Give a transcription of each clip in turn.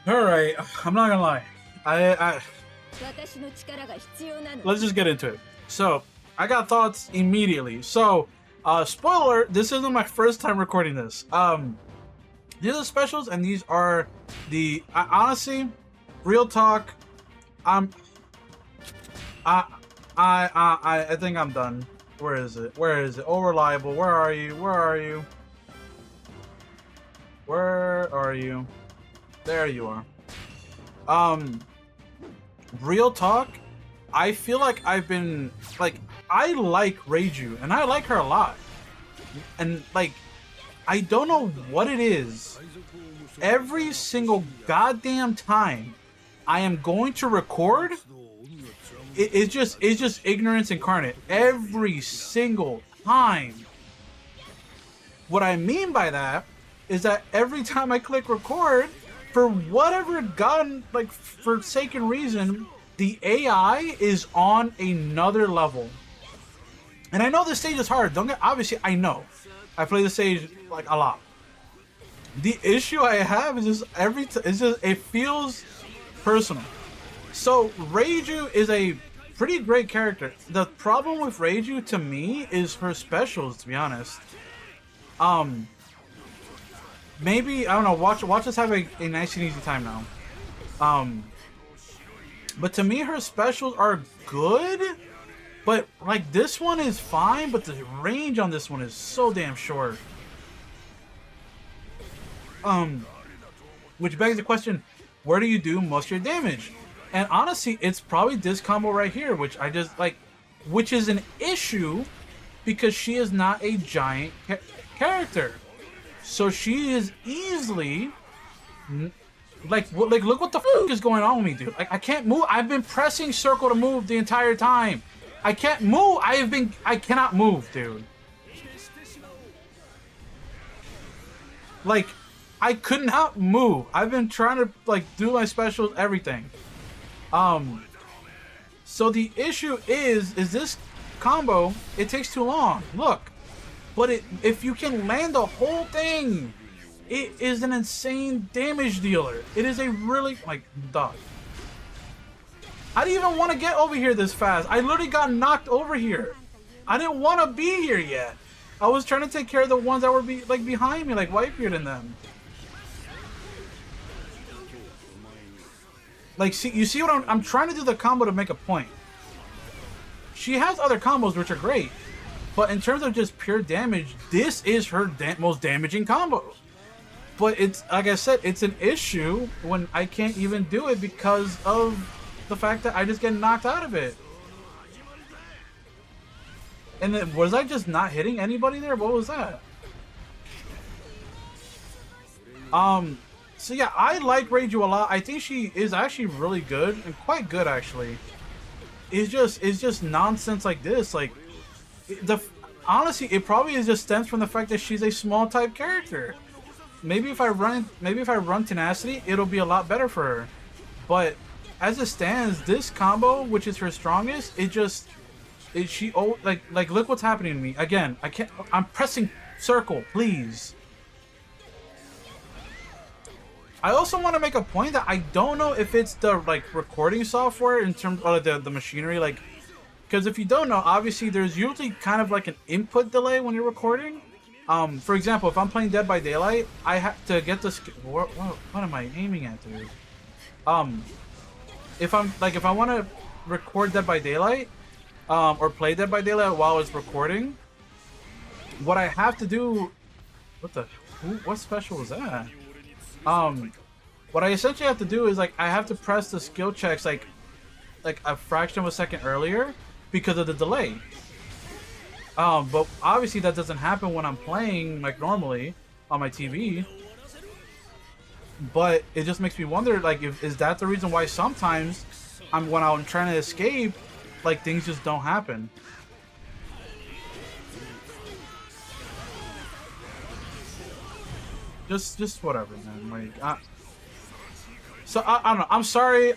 Alright, I'm not gonna lie. Let's just get into it. So, I got thoughts immediately. So, spoiler, this isn't my first time recording this. These are specials, and these are the, honestly, real talk, I think I'm done. Where is it? Where is it? Oh, reliable. Where are you? Where are you? Where are you? There you are. Real talk, I feel like I've been, like, I like REIJU, and I like her a lot. And, like, I don't know what it is. Every single goddamn time I am going to record, it's just ignorance incarnate. Every single time. What I mean by that is that every time I click record, for whatever forsaken reason, the AI is on another level. And I know this stage is hard. Obviously, I know. I play the stage like a lot. The issue I have is just it feels personal. So REIJU is a pretty great character. The problem with REIJU to me is her specials, to be honest. Maybe, I don't know, watch us have a nice and easy time now. But to me, her specials are good, but like this one is fine, but the range on this one is so damn short. Which begs the question, where do you do most of your damage? And honestly, it's probably this combo right here, which I just like, which is an issue because she is not a giant character. So she is easily, look what the f is going on with me, dude. Like, I can't move. I've been pressing circle to move the entire time. I can't move. I cannot move, dude. Like, I could not move. I've been trying to, like, do my specials, everything. So the issue is this combo, it takes too long. Look. But if you can land the whole thing, it is an insane damage dealer. It is a really, like, dog. I didn't even want to get over here this fast. I literally got knocked over here. I didn't want to be here yet. I was trying to take care of the ones that were behind me, like Whitebeard and them. Like, see, you see what I'm trying to do the combo to make a point. She has other combos which are great. But in terms of just pure damage, this is her most damaging combo. But it's, like I said, it's an issue when I can't even do it because of the fact that I just get knocked out of it. And then, was I just not hitting anybody there? What was that? So yeah, I like REIJU a lot. I think she is actually really good, and quite good actually. It's just nonsense like this, like, honestly, it probably just stems from the fact that she's a small type character. Maybe if I run tenacity, it'll be a lot better for her. But as it stands, this combo, which is her strongest, like look what's happening to me. Again, I'm pressing circle, please. I also want to make a point that I don't know if it's the recording software in terms of the machinery, like. Because if you don't know, obviously there's usually kind of like an input delay when you're recording. For example, if I'm playing Dead by Daylight, I have to get this. What am I aiming at, dude? If I want to record Dead by Daylight, or play Dead by Daylight while it's recording, what I have to do, what special was that? What I essentially have to do is I have to press the skill checks like a fraction of a second earlier, because of the delay. But obviously that doesn't happen when I'm playing like normally on my TV. But it just makes me wonder, like, is that the reason why sometimes when I'm trying to escape, like, things just don't happen? Just whatever, man. Like, so I don't know. I'm sorry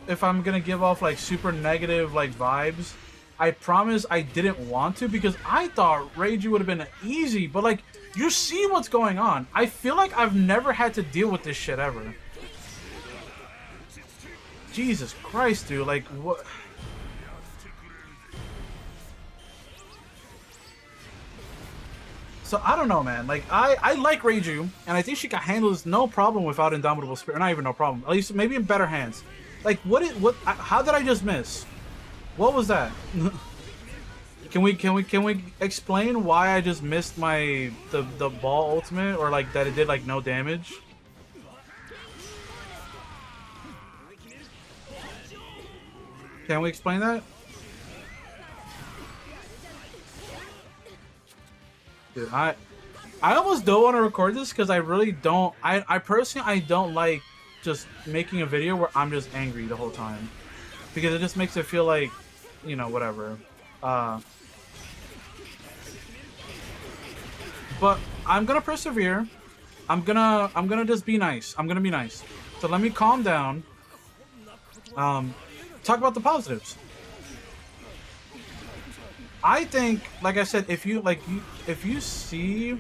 if I'm gonna give off like super negative like vibes. I promise I didn't want to, because I thought REIJU would have been easy, but like, you see what's going on. I feel like I've never had to deal with this shit ever. Jesus Christ, dude. Like, what? So, I don't know, man. Like, I like REIJU, and I think she can handle this no problem without Indomitable Spirit. Not even no problem. At least, maybe in better hands. Like, how did I just miss? What was that? Can we explain why I just missed the ball ultimate, or like that it did like no damage? Can we explain that? Dude, I almost don't want to record this because I really don't. I personally I don't like just making a video where I'm just angry the whole time, because it just makes it feel like, you know, whatever. But I'm gonna persevere. I'm gonna just be nice. I'm gonna be nice. So let me calm down. Talk about the positives. I think, like I said, if you see,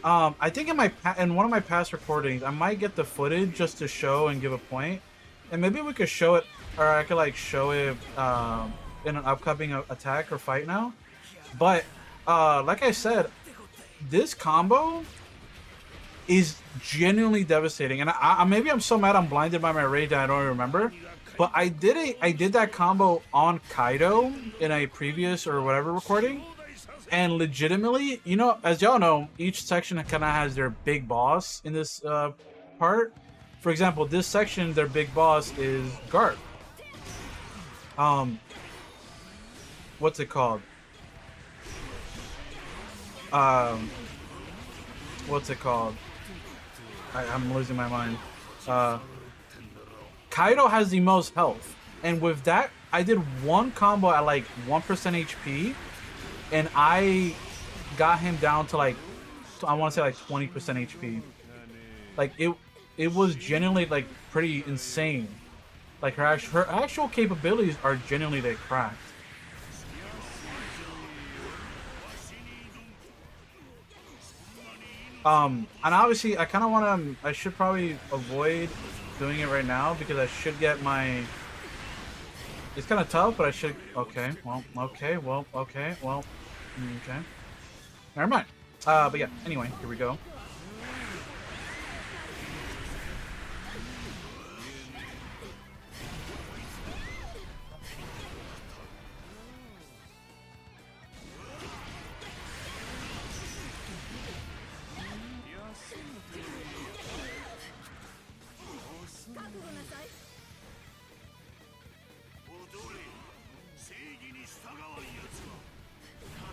I think in one of my past recordings, I might get the footage just to show and give a point, and maybe we could show it, or I could like show it in an upcoming attack or fight now. But like I said, this combo is genuinely devastating, and maybe I'm so mad I'm blinded by my rage that I don't remember. But I did that combo on Kaido in a previous or whatever recording, and legitimately, you know, as y'all know, each section kind of has their big boss in this part. For example, this section, their big boss is Garp. What's it called? What's it called? I'm losing my mind. Kaido has the most health, and with that, I did one combo at like 1% HP, and I got him down to like, I want to say like 20% HP. Like it was genuinely like pretty insane. Like her actual capabilities are genuinely like cracked. And obviously I kind of want to, I should probably avoid doing it right now because I should get my, it's kind of tough, but I should, okay, okay. Never mind. But yeah, anyway, here we go.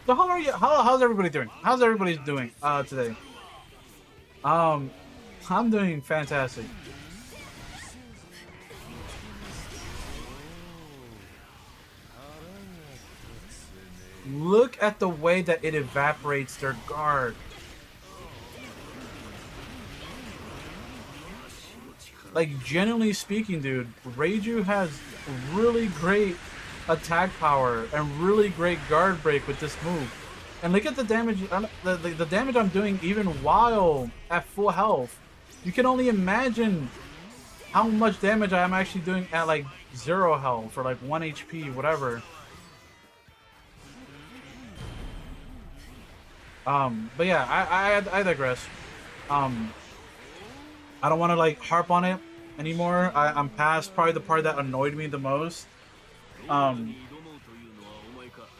So how are you? How's everybody doing? How's everybody doing today? I'm doing fantastic. Look at the way that it evaporates their guard. Like, genuinely speaking, dude, REIJU has really great attack power and really great guard break with this move. And look at the damage, the damage I'm doing even while at full health. You can only imagine how much damage I'm actually doing at like 0 health or like 1 HP, whatever. But yeah, I digress. I don't want to like harp on it anymore. I'm past probably the part that annoyed me the most.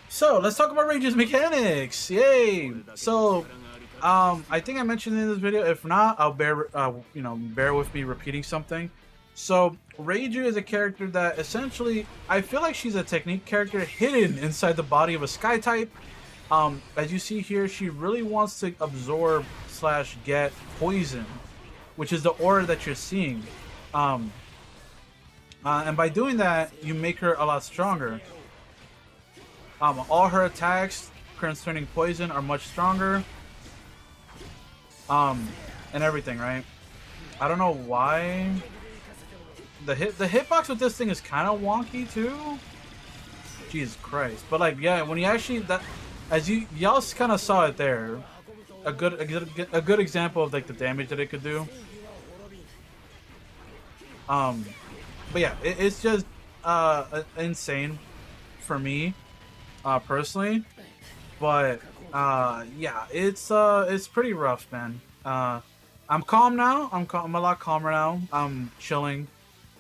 So let's talk about REIJU's mechanics. Yay! So, I think I mentioned in this video. If not, I'll bear with me repeating something. So REIJU is a character that essentially, I feel like she's a technique character hidden inside the body of a sky type. As you see here, she really wants to absorb / get poison, which is the aura that you're seeing. And by doing that, you make her a lot stronger. All her attacks concerning poison are much stronger. And everything, right? I don't know why. The hitbox with this thing is kind of wonky too. Jesus Christ! But like, yeah, when you actually as y'all kind of saw it there, a good example of like the damage that it could do. but yeah, it's just insane for me personally. But yeah, it's pretty rough, man. I'm calm now. I'm a lot calmer now. I'm chilling.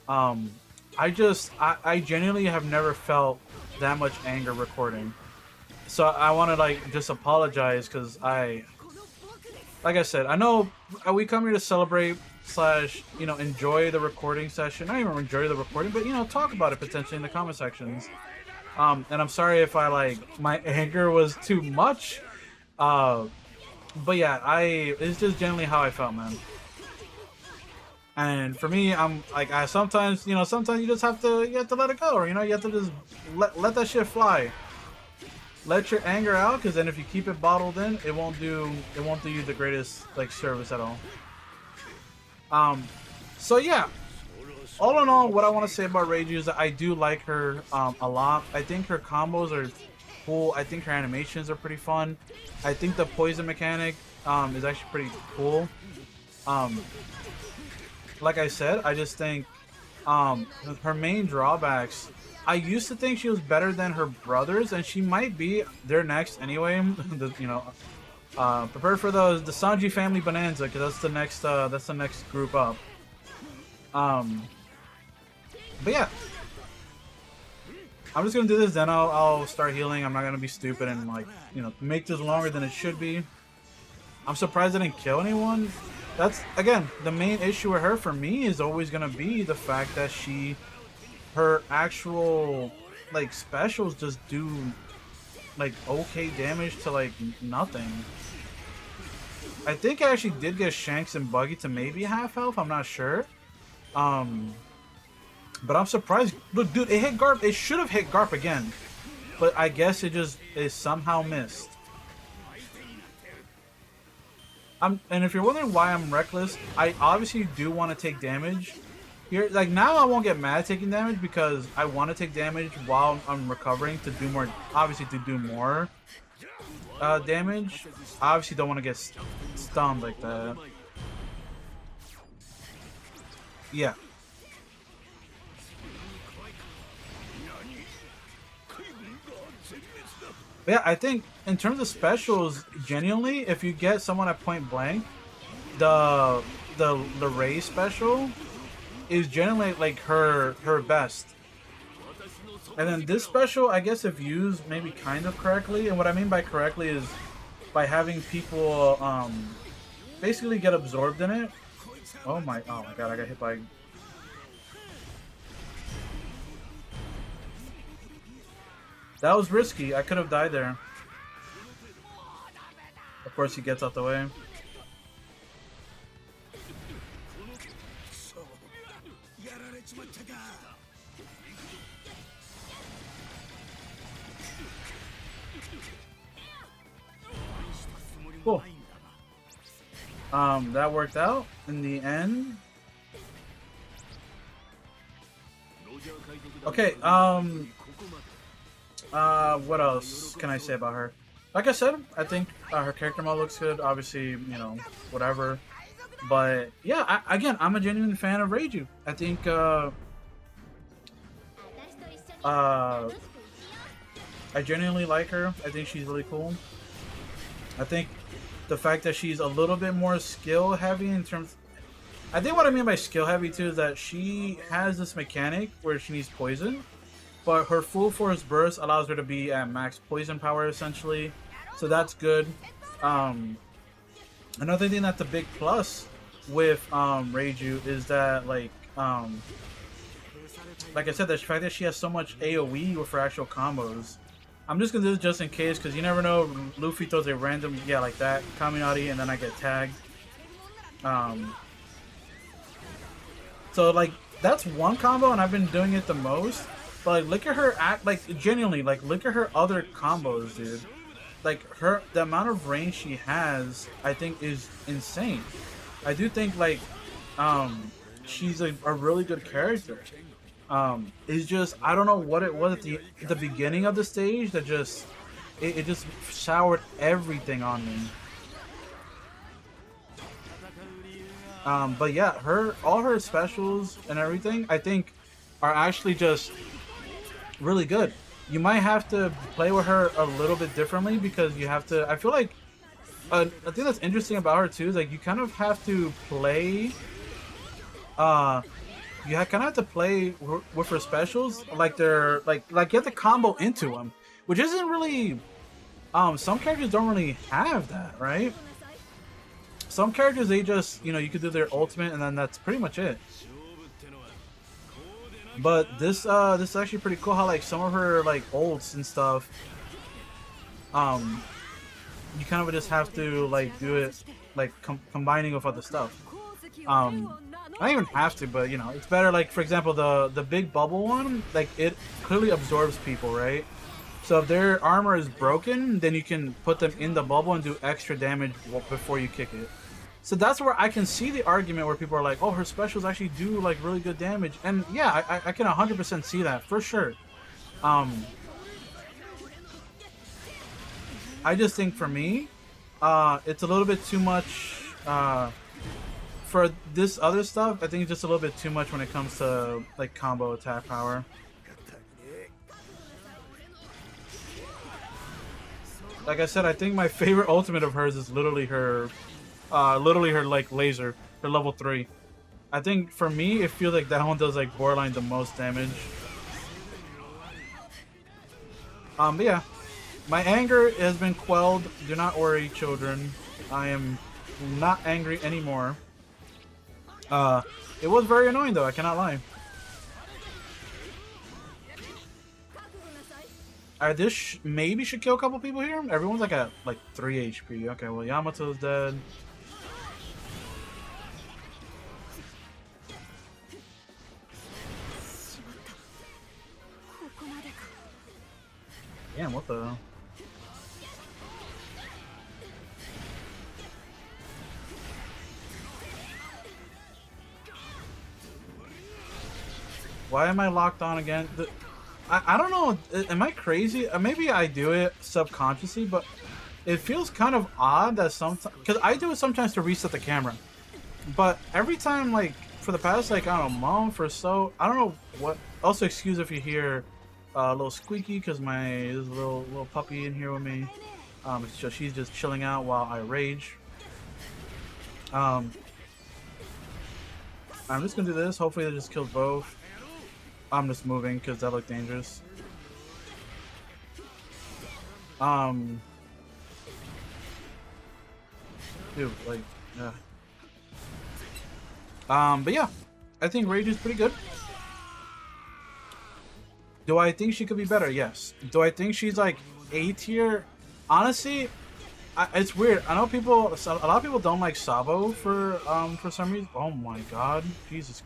Um, I genuinely have never felt that much anger recording. So I want to like just apologize because like I said, I know we come here to celebrate slash, you know, enjoy the recording session. Not even enjoy the recording, but, you know, talk about it potentially in the comment sections. And I'm sorry if I, like, my anger was too much. But yeah, it's just generally how I felt, man. And for me, I'm like, sometimes, you know, sometimes you just have to let it go, or, you know, you have to just let that shit fly. Let your anger out, because then if you keep it bottled in, it won't do you the greatest like service at all. So yeah, all in all, what I want to say about REIJU is that I do like her a lot. I think her combos are cool. I think her animations are pretty fun. I think the poison mechanic is actually pretty cool. Like I said, I just think her main drawbacks. I used to think she was better than her brothers, and she might be. They're next anyway. You know, prepare for the Sanji family bonanza, because that's the next group up. But yeah, I'm just gonna do this. Then I'll start healing. I'm not gonna be stupid and like, you know, make this longer than it should be. I'm surprised I didn't kill anyone. That's again the main issue with her for me is always gonna be the fact that her actual like specials just do like okay damage to like nothing. I think I actually did get Shanks and Buggy to maybe half health, I'm not sure. But I'm surprised. Look, dude, it hit Garp. It should have hit Garp again, but I guess it somehow missed. And if you're wondering why I'm reckless, I obviously do want to take damage. Here, like now I won't get mad taking damage because I want to take damage while I'm recovering to do more, obviously to do more damage. I obviously don't want to get stunned like that. Yeah. But yeah, I think in terms of specials, genuinely, if you get someone at point blank, the Ray special is generally like her best. And then this special, I guess if used maybe kind of correctly, and what I mean by correctly is by having people basically get absorbed in it. Oh my god, I got hit by... That was risky. I could have died there. Of course he gets out the way. Cool. That worked out in the end. Okay, what else can I say about her? Like I said, I think her character model looks good. Obviously, you know, whatever. But yeah, again, I'm a genuine fan of REIJU. I think I genuinely like her. I think she's really cool. I think the fact that she's a little bit more skill heavy in terms... I think what I mean by skill heavy too is that she has this mechanic where she needs poison, but her full force burst allows her to be at max poison power essentially, so that's good. Another thing that's a big plus with REIJU is that like I said, the fact that she has so much AoE with her actual combos. I'm just gonna do this just in case, because you never know. Luffy throws a random, yeah, like that, Kaminari, and then I get tagged. So like that's one combo, and I've been doing it the most. But like, look at her act, like genuinely, like look at her other combos, dude. Like the amount of range she has, I think is insane. I do think like, she's a really good character. It's just, I don't know what it was at the beginning of the stage that just it just showered everything on me. But yeah, all her specials and everything, I think are actually just really good. You might have to play with her a little bit differently because you have to. I feel like a thing that's interesting about her too is like you kind of have to play. You kind of have to play with her specials like they're like you have to combo into them, which isn't really. Some characters don't really have that, right? Some characters they just you could do their ultimate and then that's pretty much it. But this is actually pretty cool how like some of her like ults and stuff. You kind of just have to like do it like combining with other stuff. I don't even have to, but it's better. Like for example, the big bubble one, like it clearly absorbs people, right? So if their armor is broken, then you can put them in the bubble and do extra damage before you kick it. So that's where I can see the argument where people are like, oh, her specials actually do like really good damage. And yeah, I can 100% see that for sure. I just think for me, it's a little bit too much for this other stuff. I think it's just a little bit too much when it comes to like combo attack power. Like I said, I think my favorite ultimate of hers is literally her like laser, her level 3. I think for me, it feels like that one does like borderline the most damage. But yeah, my anger has been quelled. Do not worry, children. I am not angry anymore. It was very annoying though. I cannot lie. This maybe should kill a couple people here. Everyone's like at like 3 HP. Okay, well Yamato's dead. Damn, what the hell? Why am I locked on again? I don't know. Am I crazy? Maybe I do it subconsciously, but it feels kind of odd that sometimes, because I do it sometimes to reset the camera, but every time, like for the past like I don't know month or so, I don't know what. Also, excuse if you hear a little squeaky because there's a little puppy in here with me. It's just she's just chilling out while I rage. I'm just gonna do this. Hopefully, that just kills both. I'm just moving because that looked dangerous. Dude, like, but yeah, I think REIJU is pretty good. Do I think she could be better? Yes. Do I think she's like A tier? Honestly, it's weird. I know a lot of people don't like Sabo for some reason. Oh my god, Jesus.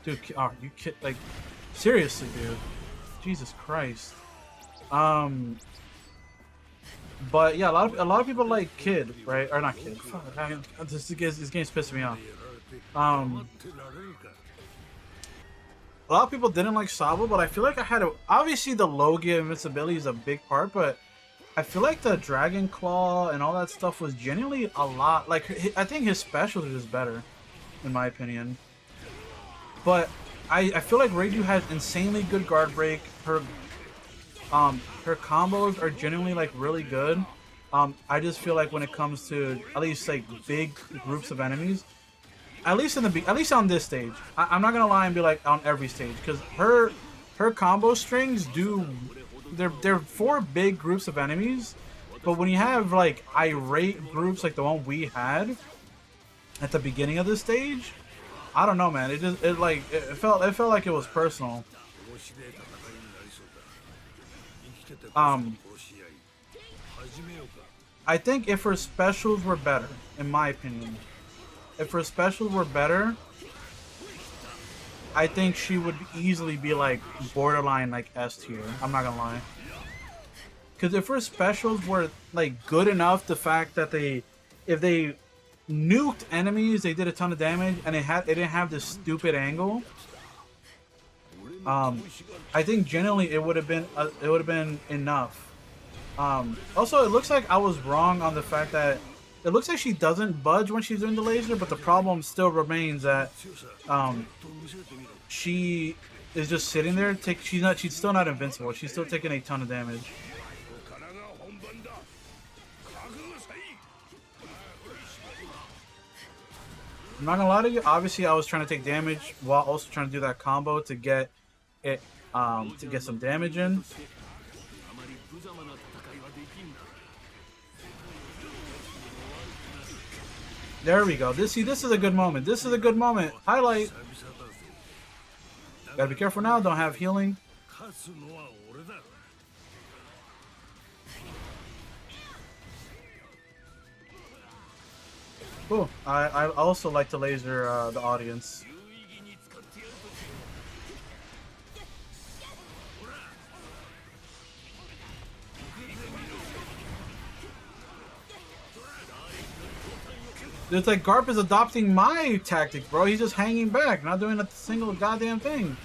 Dude, oh, you kid, like, seriously, dude, Jesus Christ. But yeah, a lot of people like Kid, right? Or not Kid. Fuck, this game's pissing me off. A lot of people didn't like Sabo, but I feel like I had to. Obviously, the Logia invincibility is a big part, but I feel like the Dragon Claw and all that stuff was genuinely a lot. Like, I think his specials are just better, in my opinion. But I feel like REIJU has insanely good guard break. Her combos are genuinely like really good. I just feel like when it comes to at least like big groups of enemies, at least on this stage, I'm not gonna lie and be like on every stage, because her combo strings do. They're for big groups of enemies, but when you have like irate groups like the one we had at the beginning of this stage, I don't know, man. It felt like it was personal. I think if her specials were better, in my opinion, if her specials were better, I think she would easily be like borderline like S tier. I'm not gonna lie. Because if her specials were like good enough, the fact that if they nuked enemies, they did a ton of damage, and it didn't have this stupid angle. I think generally it would have been enough. Also, it looks like I was wrong on the fact that It looks like she doesn't budge when she's doing the laser, but the problem still remains that she is just sitting there. She's still not invincible. She's still taking a ton of damage. I'm not gonna lie to you. Obviously, I was trying to take damage while also trying to do that combo to get it, to get some damage in. There we go. This is a good moment. This is a good moment. Highlight. Gotta be careful now. Don't have healing. Cool. I also like to laser the audience. It's like Garp is adopting my tactics, bro. He's just hanging back, not doing a single goddamn thing.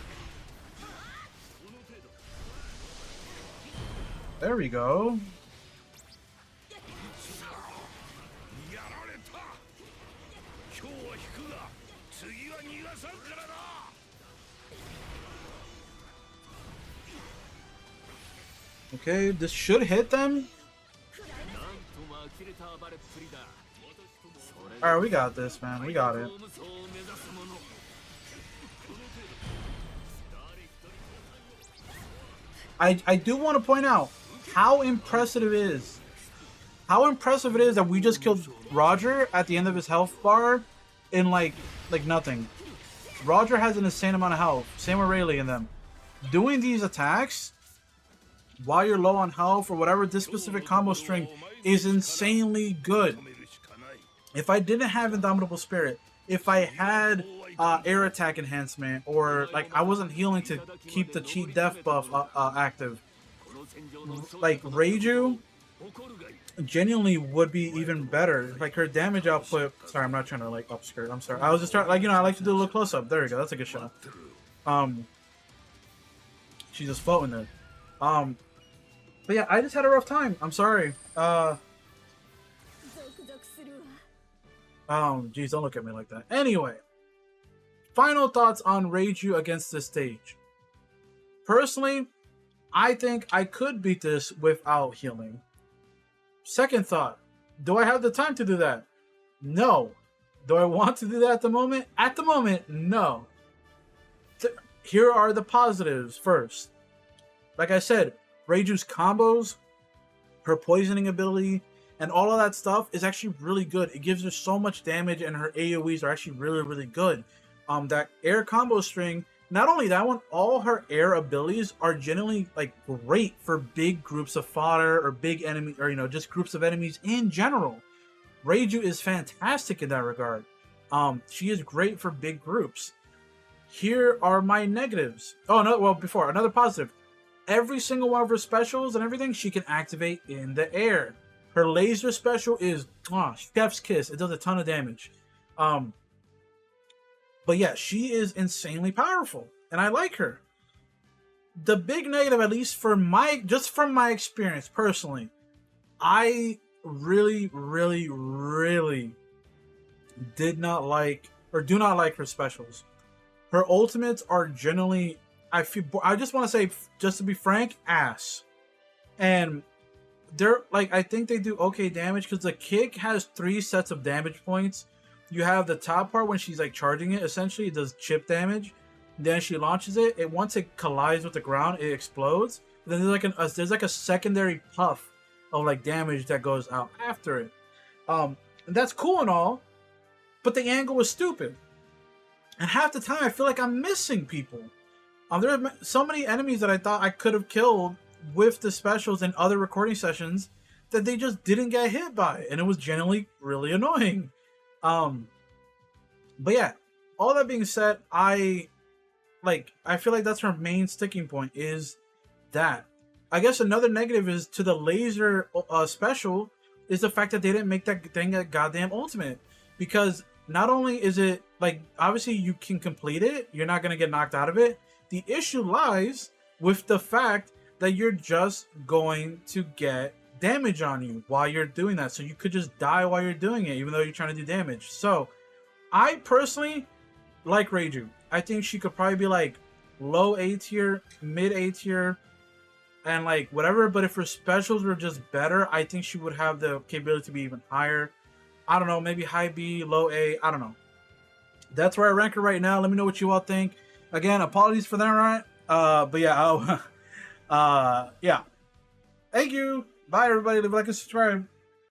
There we go. Okay, this should hit them. Alright, we got this, man. We got it. I do want to point out how impressive it is. How impressive it is that we just killed Roger at the end of his health bar in like nothing. Roger has an insane amount of health. Same with Rayleigh and them. Doing these attacks while you're low on health or whatever, this specific combo string is insanely good. If I didn't have Indomitable Spirit, if I had air attack enhancement, or like I wasn't healing to keep the cheat death buff active, like REIJU genuinely would be even better. Like her damage output. Sorry, I'm not trying to like upskirt. I'm sorry. I was just trying, like, you know, I like to do a little close up. There we go. That's a good shot. She's just floating there. But yeah, I just had a rough time. I'm sorry. Geez, don't look at me like that. Anyway, final thoughts on REIJU against this stage. Personally, I think I could beat this without healing. Second thought, do I have the time to do that? No. Do I want to do that at the moment? At the moment, no. Here are the positives first. Like I said, REIJU's combos, her poisoning ability, and all of that stuff is actually really good. It gives her so much damage, and her AoEs are actually really, really good. That air combo string, not only that one, all her air abilities are generally like great for big groups of fodder or big enemy, or, you know, just groups of enemies in general. REIJU is fantastic in that regard. She is great for big groups. Here are my negatives. Oh no, well, before, another positive. Every single one of her specials and everything she can activate in the air. Her laser special is chef's kiss. It does a ton of damage. But yeah, she is insanely powerful, and I like her. The big negative, at least for just from my experience personally, I really, really, really did not like, or do not like, her specials. Her ultimates are generally, I just want to say, just to be frank, ass. And they're like, I think they do okay damage because the kick has 3 sets of damage points. You have the top part when she's like charging it, essentially it does chip damage. Then she launches it, once it collides with the ground, it explodes. Then there's like a secondary puff of like damage that goes out after it. And that's cool and all, but the angle was stupid. And half the time I feel like I'm missing people. There are so many enemies that I thought I could have killed with the specials in other recording sessions that they just didn't get hit by, and it was generally really annoying. But yeah, all that being said, I feel like that's her main sticking point, is that. I guess another negative is to the laser special is the fact that they didn't make that thing a goddamn ultimate, because not only is it like, obviously you can complete it, you're not going to get knocked out of it. The issue lies with the fact that you're just going to get damage on you while you're doing that. So you could just die while you're doing it, even though you're trying to do damage. So I personally like REIJU. I think she could probably be like low A tier, mid A tier, and like whatever. But if her specials were just better, I think she would have the capability to be even higher. I don't know, maybe high B, low A. I don't know. That's where I rank her right now. Let me know what you all think. Again, apologies for that rant. But yeah, yeah. Thank you. Bye, everybody. Leave a like and subscribe.